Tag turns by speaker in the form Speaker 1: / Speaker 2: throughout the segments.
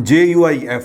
Speaker 1: JUIF,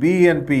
Speaker 1: BNP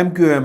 Speaker 1: MQM,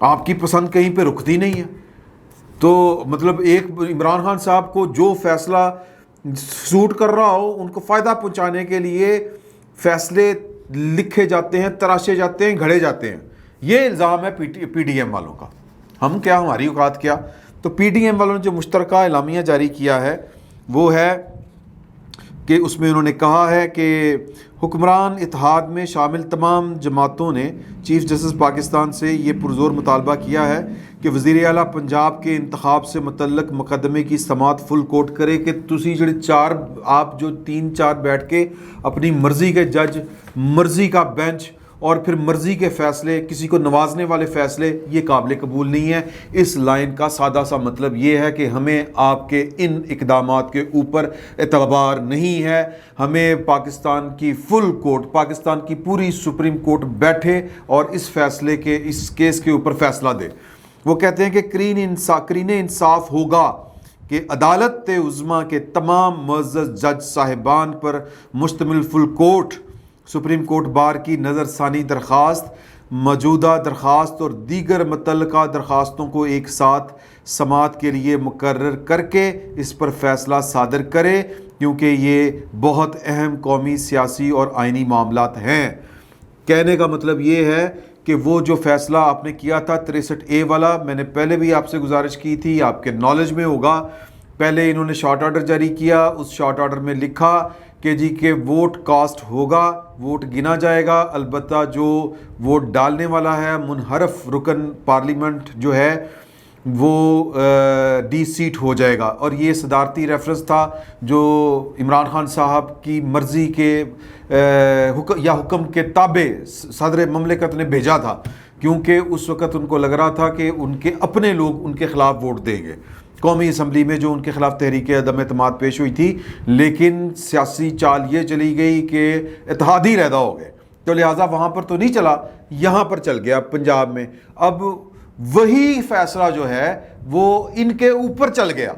Speaker 1: آپ کی پسند کہیں پہ رکتی نہیں ہے. تو مطلب ایک عمران خان صاحب کو جو فیصلہ سوٹ کر رہا ہو ان کو فائدہ پہنچانے کے لیے فیصلے لکھے جاتے ہیں, تراشے جاتے ہیں, گھڑے جاتے ہیں. یہ الزام ہے پی ڈی ایم والوں کا. ہم کیا, ہماری اوقات کیا. تو پی ڈی ایم والوں نے جو مشترکہ اعلامیہ جاری کیا ہے وہ ہے کہ اس میں انہوں نے کہا ہے کہ حکمران اتحاد میں شامل تمام جماعتوں نے چیف جسٹس پاکستان سے یہ پرزور مطالبہ کیا ہے کہ وزیر اعلیٰ پنجاب کے انتخاب سے متعلق مقدمے کی سماعت فل کورٹ کرے کہ تسی جڑے آپ جو 3-4 بیٹھ کے اپنی مرضی کے جج, مرضی کا بینچ اور پھر مرضی کے فیصلے, کسی کو نوازنے والے فیصلے, یہ قابل قبول نہیں ہے. اس لائن کا سادہ سا مطلب یہ ہے کہ ہمیں آپ کے ان اقدامات کے اوپر اعتبار نہیں ہے. ہمیں پاکستان کی فل کورٹ, پاکستان کی پوری سپریم کورٹ بیٹھے اور اس فیصلے کے, اس کیس کے اوپر فیصلہ دے. وہ کہتے ہیں کہ کرین انصاف ہوگا کہ عدالت عظمیٰ کے تمام معزز جج صاحبان پر مشتمل full court supreme court bar کی نظر ثانی درخواست, موجودہ درخواست اور دیگر متعلقہ درخواستوں کو ایک ساتھ سماعت کے لیے مقرر کر کے اس پر فیصلہ صادر کرے, کیونکہ یہ بہت اہم قومی, سیاسی اور آئینی معاملات ہیں. کہنے کا مطلب یہ ہے کہ وہ جو فیصلہ آپ نے کیا تھا 63A والا, میں نے پہلے بھی آپ سے گزارش کی تھی, آپ کے نالج میں ہوگا. پہلے انہوں نے شارٹ آرڈر جاری کیا, اس شارٹ آرڈر میں لکھا کہ جی کہ ووٹ کاسٹ ہوگا, ووٹ گنا جائے گا, البتہ جو ووٹ ڈالنے والا ہے منحرف رکن پارلیمنٹ جو ہے وہ ڈی سیٹ ہو جائے گا. اور یہ صدارتی ریفرنس تھا جو عمران خان صاحب کی مرضی کے یا حکم کے تابع صدر مملکت نے بھیجا تھا, کیونکہ اس وقت ان کو لگ رہا تھا کہ ان کے اپنے لوگ ان کے خلاف ووٹ دیں گے. قومی اسمبلی میں جو ان کے خلاف تحریک عدم اعتماد پیش ہوئی تھی, لیکن سیاسی چال یہ چلی گئی کہ اتحادی علیحدہ ہو گئے, تو لہٰذا وہاں پر تو نہیں چلا, یہاں پر چل گیا پنجاب میں. اب وہی فیصلہ جو ہے وہ ان کے اوپر چل گیا,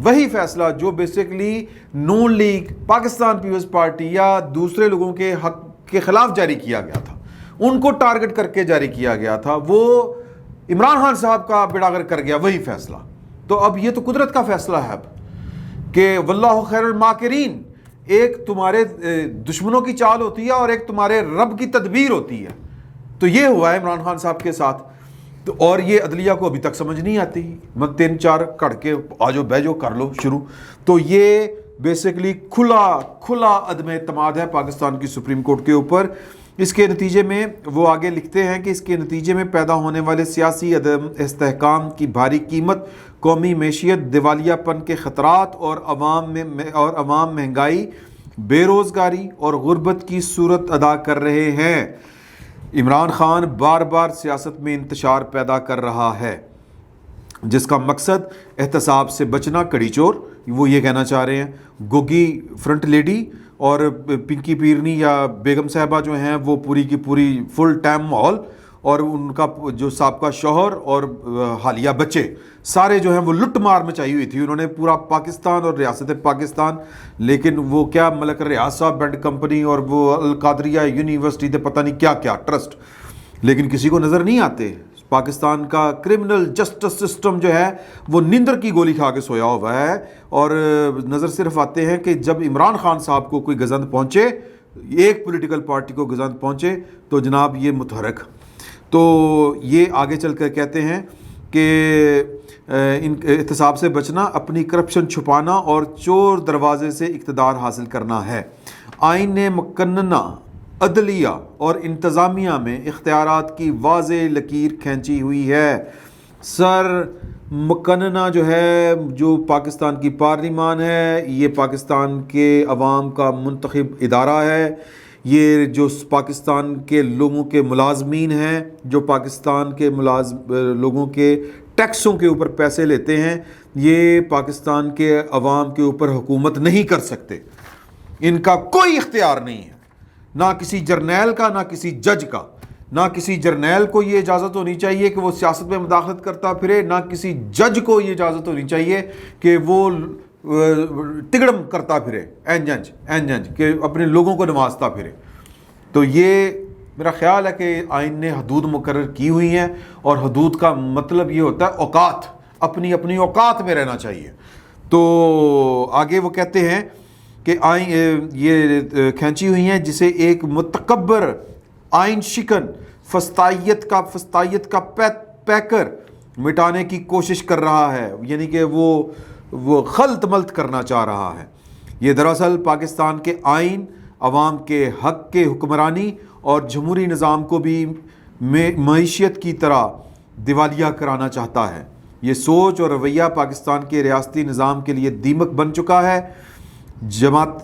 Speaker 1: وہی فیصلہ جو بیسیکلی نون لیگ, پاکستان پیپلز پارٹی یا دوسرے لوگوں کے حق کے خلاف جاری کیا گیا تھا, ان کو ٹارگٹ کر کے جاری کیا گیا تھا, وہ عمران خان صاحب کا بیڑا غرق کر گیا وہی فیصلہ. تو اب یہ تو قدرت کا فیصلہ ہے اب کہ واللہ خیر الماکرین, ایک تمہارے دشمنوں کی چال ہوتی ہے اور ایک تمہارے رب کی تدبیر ہوتی ہے. تو یہ ہوا ہے عمران خان صاحب کے ساتھ. تو اور یہ عدلیہ کو ابھی تک سمجھ نہیں آتی, مت 3-4 کڑ کے آجو بیجو کر لو شروع. تو یہ بیسیکلی کھلا عدم اعتماد ہے پاکستان کی سپریم کورٹ کے اوپر. اس کے نتیجے میں وہ آگے لکھتے ہیں کہ اس کے نتیجے میں پیدا ہونے والے سیاسی عدم استحکام کی بھاری قیمت قومی معیشت, دیوالیہ پن کے خطرات اور عوام مہنگائی, بے روزگاری اور غربت کی صورت ادا کر رہے ہیں. عمران خان بار بار سیاست میں انتشار پیدا کر رہا ہے جس کا مقصد احتساب سے بچنا, کڑی چور وہ یہ کہنا چاہ رہے ہیں. گوگی فرنٹ لیڈی اور پنکی پیرنی یا بیگم صاحبہ جو ہیں وہ پوری کی پوری فل ٹائم ماحول, اور ان کا جو سابقہ شوہر اور حالیہ بچے سارے جو ہیں وہ لٹ مار مچائی ہوئی تھی. انہوں نے پورا پاکستان اور ریاست پاکستان, لیکن وہ کیا ملک ریاض صاحب بینڈ کمپنی اور وہ القادریہ یونیورسٹی تھے, پتہ نہیں کیا کیا ٹرسٹ, لیکن کسی کو نظر نہیں آتے. پاکستان کا کرمنل جسٹس سسٹم جو ہے وہ نیندر کی گولی کھا کے سویا ہوا ہے, اور نظر صرف آتے ہیں کہ جب عمران خان صاحب کو کوئی گزند پہنچے, ایک پولیٹیکل پارٹی کو گزند پہنچے تو جناب یہ متحرک. تو یہ آگے چل کر کہتے ہیں کہ ان احتساب سے بچنا اپنی کرپشن چھپانا اور چور دروازے سے اقتدار حاصل کرنا ہے. آئین نے مقننہ عدلیہ اور انتظامیہ میں اختیارات کی واضح لکیر کھینچی ہوئی ہے. سر مقننہ جو ہے, جو پاکستان کی پارلیمان ہے, یہ پاکستان کے عوام کا منتخب ادارہ ہے. یہ جو پاکستان کے لوگوں کے ملازمین ہیں, جو پاکستان کے لوگوں کے ٹیکسوں کے اوپر پیسے لیتے ہیں, یہ پاکستان کے عوام کے اوپر حکومت نہیں کر سکتے. ان کا کوئی اختیار نہیں ہے, نہ کسی جرنیل کا, نہ کسی جج کا. نہ کسی جرنیل کو یہ اجازت ہونی چاہیے کہ وہ سیاست میں مداخلت کرتا پھرے, نہ کسی جج کو یہ اجازت ہونی چاہیے کہ وہ تگڑم کرتا پھرے, اینجنج کہ اپنے لوگوں کو نوازتا پھرے. تو یہ میرا خیال ہے کہ آئین نے حدود مقرر کی ہوئی ہیں، اور حدود کا مطلب یہ ہوتا ہے اوقات، اپنی اپنی اوقات میں رہنا چاہیے۔ تو آگے وہ کہتے ہیں کہ آئین یہ کھینچی ہوئی ہیں جسے ایک متکبر آئین شکن فسطائیت کا پیکر مٹانے کی کوشش کر رہا ہے، یعنی کہ وہ خلط ملط کرنا چاہ رہا ہے۔ یہ دراصل پاکستان کے آئین، عوام کے حق کے حکمرانی اور جمہوری نظام کو بھی معیشت کی طرح دیوالیہ کرانا چاہتا ہے۔ یہ سوچ اور رویہ پاکستان کے ریاستی نظام کے لیے دیمک بن چکا ہے۔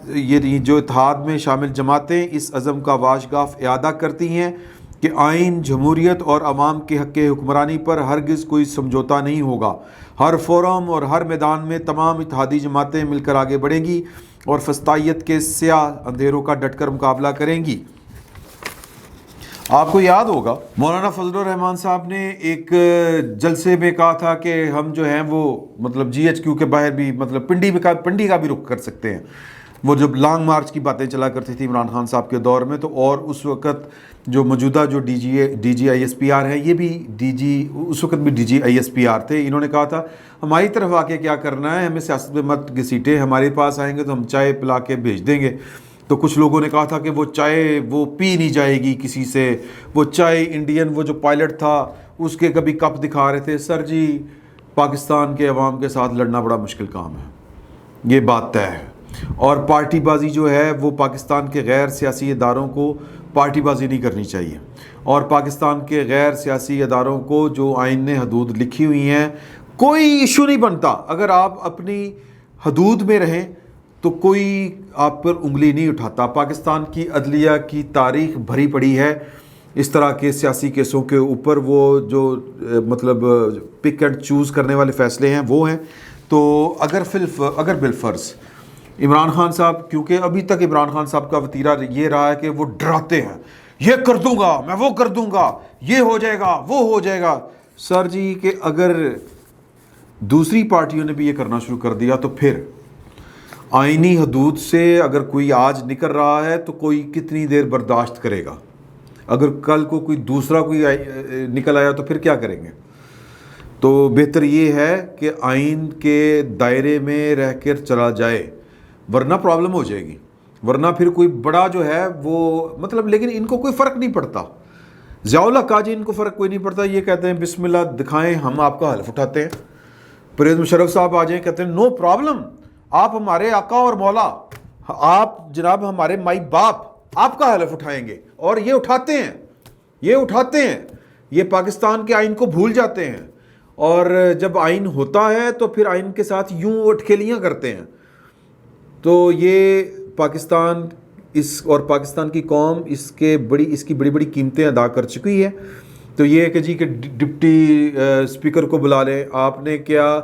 Speaker 1: یہ جو اتحاد میں شامل جماعتیں اس عزم کا واشگاف اعادہ کرتی ہیں کہ آئین، جمہوریت اور عوام کے حق حکمرانی پر ہرگز کوئی سمجھوتا نہیں ہوگا۔ ہر فورم اور ہر میدان میں تمام اتحادی جماعتیں مل کر آگے بڑھیں گی اور فسطائیت کے سیاہ اندھیروں کا ڈٹ کر مقابلہ کریں گی۔ آپ کو یاد ہوگا مولانا فضل الرحمان صاحب نے ایک جلسے میں کہا تھا کہ ہم جو ہیں وہ مطلب جی ایچ کیو کے باہر بھی مطلب پنڈی کا بھی رخ کر سکتے ہیں۔ وہ جب لانگ مارچ کی باتیں چلا کرتی تھی عمران خان صاحب کے دور میں، تو اور اس وقت جو موجودہ جو D G I S P R ہیں، یہ بھی اس وقت بھی D G I S P R تھے۔ انہوں نے کہا تھا ہماری طرف آ کے کیا کرنا ہے، ہمیں سیاست میں مت گھسیٹیں، ہمارے پاس آئیں گے تو ہم چائے پلا کے بھیج دیں گے۔ تو کچھ لوگوں نے کہا تھا کہ وہ چائے وہ پی نہیں جائے گی کسی سے، وہ چائے انڈین وہ جو پائلٹ تھا اس کے کبھی کپ دکھا رہے تھے۔ سر جی، پاکستان کے عوام کے ساتھ لڑنا بڑا مشکل کام ہے، یہ بات طے ہے۔ اور پارٹی بازی جو ہے وہ پاکستان کے غیر سیاسی اداروں کو پارٹی بازی نہیں کرنی چاہیے، اور پاکستان کے غیر سیاسی اداروں کو جو آئین نے حدود لکھی ہوئی ہیں کوئی ایشو نہیں بنتا۔ اگر آپ اپنی حدود میں رہیں تو کوئی آپ پر انگلی نہیں اٹھاتا۔ پاکستان کی عدلیہ کی تاریخ بھری پڑی ہے اس طرح کے سیاسی کیسوں کے اوپر، وہ جو مطلب پک اینڈ چوز کرنے والے فیصلے ہیں وہ ہیں۔ تو اگر بالفرض عمران خان صاحب، کیونکہ ابھی تک عمران خان صاحب کا وتیرہ یہ رہا ہے کہ وہ ڈراتے ہیں، یہ کر دوں گا میں، وہ کر دوں گا، یہ ہو جائے گا، وہ ہو جائے گا۔ سر جی کہ اگر دوسری پارٹیوں نے بھی یہ کرنا شروع کر دیا تو پھر آئینی حدود سے اگر کوئی آج نکل رہا ہے تو کوئی کتنی دیر برداشت کرے گا؟ اگر کل کو کوئی دوسرا کوئی نکل آیا تو پھر کیا کریں گے؟ تو بہتر یہ ہے کہ آئین کے دائرے میں رہ کر چلا جائے، ورنہ پرابلم ہو جائے گی، ورنہ پھر کوئی بڑا جو ہے وہ مطلب، لیکن ان کو کوئی فرق نہیں پڑتا۔ ضیاء اللہ کہا جی ان کو فرق کوئی نہیں پڑتا، یہ کہتے ہیں بسم اللہ دکھائیں ہم آپ کا حلف اٹھاتے ہیں۔ پرویز مشرف صاحب آ جائیں، کہتے ہیں نو پرابلم، آپ ہمارے آقا اور مولا، آپ جناب ہمارے مائی باپ، آپ کا حلف اٹھائیں گے، اور یہ اٹھاتے ہیں، یہ پاکستان کے آئین کو بھول جاتے ہیں، اور جب آئین ہوتا ہے تو پھر آئین کے ساتھ یوں اٹکھیلیاں کرتے ہیں۔ تو یہ پاکستان اور پاکستان کی قوم اس کی بڑی بڑی قیمتیں ادا کر چکی ہے۔ تو یہ کہ جی کہ ڈپٹی اسپیکر کو بلا لیں، آپ نے کیا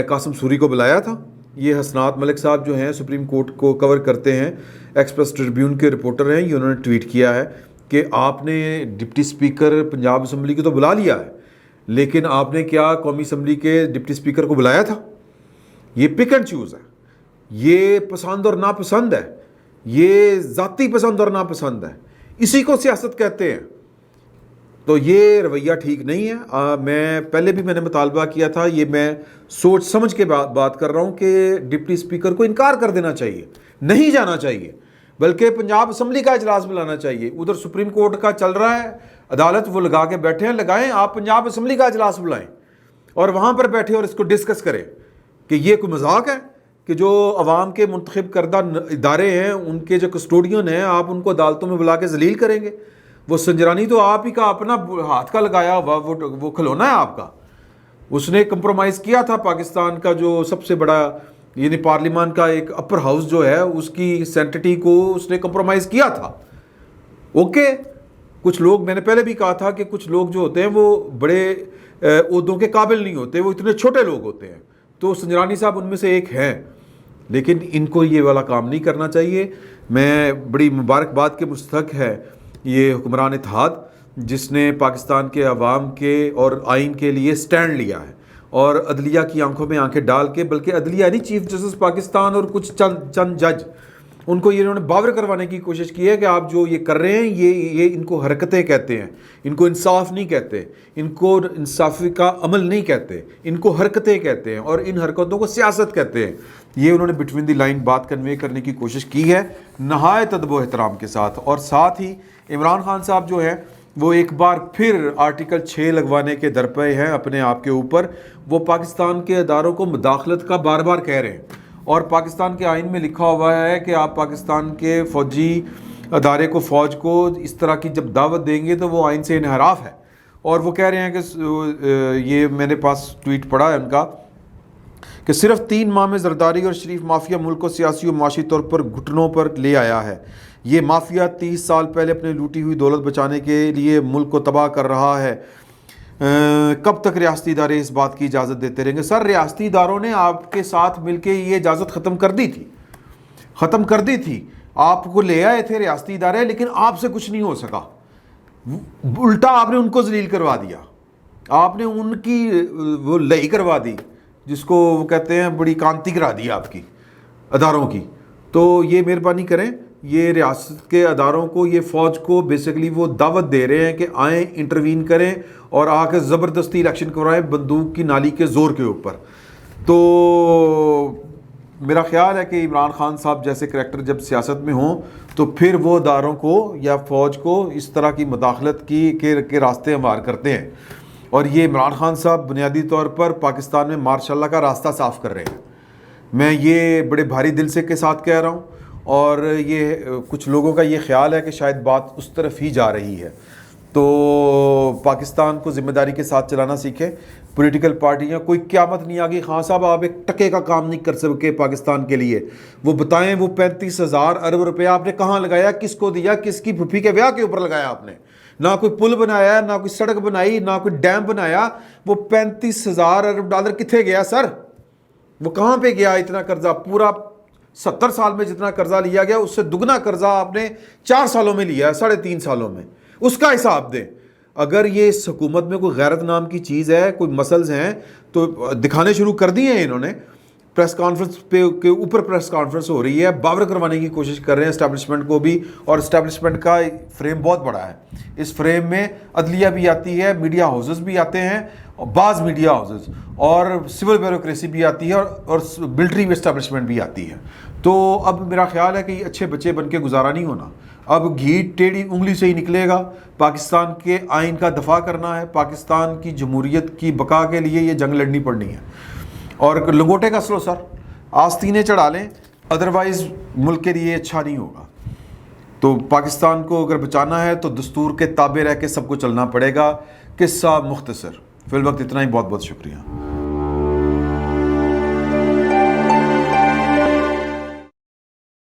Speaker 1: قاسم سوری کو بلایا تھا؟ یہ حسنات ملک صاحب جو ہیں سپریم کورٹ کو کور کرتے ہیں، ایکسپریس ٹریبیون کے رپورٹر ہیں، یہ انہوں نے ٹویٹ کیا ہے کہ آپ نے ڈپٹی اسپیکر پنجاب اسمبلی کو تو بلا لیا ہے، لیکن آپ نے کیا قومی اسمبلی کے ڈپٹی اسپیکر کو بلایا تھا؟ یہ پک اینڈ چوز ہے، یہ پسند اور ناپسند ہے، یہ ذاتی پسند اور ناپسند ہے، اسی کو سیاست کہتے ہیں۔ تو یہ رویہ ٹھیک نہیں ہے۔ میں پہلے بھی میں نے مطالبہ کیا تھا، یہ میں سوچ سمجھ کے بات کر رہا ہوں کہ ڈپٹی اسپیکر کو انکار کر دینا چاہیے، نہیں جانا چاہیے، بلکہ پنجاب اسمبلی کا اجلاس بلانا چاہیے۔ ادھر سپریم کورٹ کا چل رہا ہے، عدالت وہ لگا کے بیٹھے ہیں، لگائیں، آپ پنجاب اسمبلی کا اجلاس بلائیں اور وہاں پر بیٹھے اور اس کو ڈسکس کریں کہ یہ کوئی مذاق ہے کہ جو عوام کے منتخب کردہ ادارے ہیں ان کے جو کسٹوڈین ہیں آپ ان کو عدالتوں میں بلا کے ذلیل کریں گے۔ وہ سنجرانی تو آپ ہی کا اپنا ہاتھ کا لگایا ہوا وہ کھلونا ہے آپ کا۔ اس نے کمپرومائز کیا تھا پاکستان کا جو سب سے بڑا یعنی پارلیمان کا ایک اپر ہاؤس جو ہے اس کی سینٹٹی کو اس نے کمپرومائز کیا تھا۔ اوکے، کچھ لوگ، میں نے پہلے بھی کہا تھا کہ کچھ لوگ جو ہوتے ہیں وہ بڑے عہدوں کے قابل نہیں ہوتے، وہ اتنے چھوٹے لوگ ہوتے ہیں، تو سنجرانی صاحب ان میں سے ایک ہیں، لیکن ان کو یہ والا کام نہیں کرنا چاہیے۔ میں بڑی مبارکباد کے مستحق ہے یہ حکمران اتحاد جس نے پاکستان کے عوام کے اور آئین کے لیے سٹینڈ لیا ہے، اور عدلیہ کی آنکھوں میں آنکھیں ڈال کے، بلکہ عدلیہ نہیں، چیف جسٹس پاکستان اور کچھ چند جج ان کو یہ انہوں نے باور کروانے کی کوشش کی ہے کہ آپ جو یہ کر رہے ہیں یہ ان کو حرکتیں کہتے ہیں، ان کو انصاف نہیں کہتے، ان کو انصافی کا عمل نہیں کہتے، ان کو حرکتیں کہتے ہیں، اور ان حرکتوں کو سیاست کہتے ہیں۔ یہ انہوں نے بٹوین دی لائن بات کنوے کرنے کی کوشش کی ہے نہایت ادب و احترام کے ساتھ۔ اور ساتھ ہی عمران خان صاحب جو ہیں وہ ایک بار پھر آرٹیکل 6 لگوانے کے درپے ہیں اپنے آپ کے اوپر۔ وہ پاکستان کے اداروں کو مداخلت کا بار بار کہہ رہے ہیں، اور پاکستان کے آئین میں لکھا ہوا ہے کہ آپ پاکستان کے فوجی ادارے کو، فوج کو اس طرح کی جب دعوت دیں گے تو وہ آئین سے انحراف ہے۔ اور وہ کہہ رہے ہیں کہ یہ میرے پاس ٹویٹ پڑا ہے ان کا کہ صرف 3 ماہ میں زرداری اور شریف مافیا ملک کو سیاسی و معاشی طور پر گھٹنوں پر لے آیا ہے۔ یہ مافیا 30 سال پہلے اپنے لوٹی ہوئی دولت بچانے کے لیے ملک کو تباہ کر رہا ہے۔ کب تک ریاستی ادارے اس بات کی اجازت دیتے رہیں گے؟ سر، ریاستی اداروں نے آپ کے ساتھ مل کے یہ اجازت ختم کر دی تھی، آپ کو لے آئے تھے ریاستی ادارے، لیکن آپ سے کچھ نہیں ہو سکا، الٹا آپ نے ان کو ذلیل کروا دیا، آپ نے ان کی وہ لئی کروا دی، جس کو وہ کہتے ہیں بڑی کانتی کرا دی آپ کی اداروں کی۔ تو یہ مہربانی کریں، یہ ریاست کے اداروں کو، یہ فوج کو بیسیکلی وہ دعوت دے رہے ہیں کہ آئیں، انٹروین کریں اور آ کے زبردستی الیکشن کروائیں بندوق کی نالی کے زور کے اوپر۔ تو میرا خیال ہے کہ عمران خان صاحب جیسے کریکٹر جب سیاست میں ہوں تو پھر وہ اداروں کو یا فوج کو اس طرح کی مداخلت کے راستے ہموار کرتے ہیں، اور یہ عمران خان صاحب بنیادی طور پر پاکستان میں مارشاء اللہ کا راستہ صاف کر رہے ہیں۔ میں یہ بڑے بھاری دل سے کے ساتھ کہہ رہا ہوں، اور یہ کچھ لوگوں کا یہ خیال ہے کہ شاید بات اس طرف ہی جا رہی ہے۔ تو پاکستان کو ذمہ داری کے ساتھ چلانا سیکھیں، پولیٹیکل پارٹیاں، کوئی قیامت نہیں آگی خان صاحب آپ ایک ٹکے کا کام نہیں کر سکے پاکستان کے لیے۔ وہ بتائیں وہ 35,000 ارب روپیہ آپ نے کہاں لگایا، کس کو دیا، کس کی پھوپھی کے بیاہ کے اوپر لگایا آپ نے؟ نہ کوئی پل بنایا، نہ کوئی سڑک بنائی، نہ کوئی ڈیم بنایا۔ وہ 35,000 ارب ڈالر کتنے گیا سر؟ وہ کہاں پہ گیا اتنا قرضہ؟ پورا 70 سال میں جتنا قرضہ لیا گیا اس سے دگنا قرضہ آپ نے 4 سالوں میں لیا ہے، 3.5 سالوں میں۔ اس کا حساب دیں۔ اگر یہ اس حکومت میں کوئی غیرت نام کی چیز ہے، کوئی مسلز ہیں، تو دکھانے شروع کر دیے ہیں انہوں نے۔ پریس کانفرنس کے اوپر پریس کانفرنس ہو رہی ہے، باور کروانے کی کوشش کر رہے ہیں اسٹیبلشمنٹ کو بھی، اور اسٹیبلشمنٹ کا فریم بہت بڑا ہے۔ اس فریم میں عدلیہ بھی آتی ہے، میڈیا ہاؤسز بھی آتے ہیں، بعض میڈیا ہاؤسز، اور سول بیوروکریسی بھی آتی ہے، اور ملٹری اسٹیبلشمنٹ بھی آتی ہے۔ تو اب میرا خیال ہے کہ یہ اچھے بچے بن کے گزارا نہیں ہونا، اب گھی ٹیڑھی انگلی سے ہی نکلے گا۔ پاکستان کے آئین کا دفاع کرنا ہے، پاکستان کی جمہوریت کی بقا کے لیے یہ جنگ لڑنی پڑنی ہے، اور لنگوٹے کا سلو سر آستینے چڑھا لیں، ادروائز ملک کے لیے اچھا نہیں ہوگا۔ تو پاکستان کو اگر بچانا ہے تو دستور کے تابع رہ کے سب کو چلنا پڑے گا۔ قصہ مختصر، فی الوقت اتنا ہی، بہت بہت شکریہ۔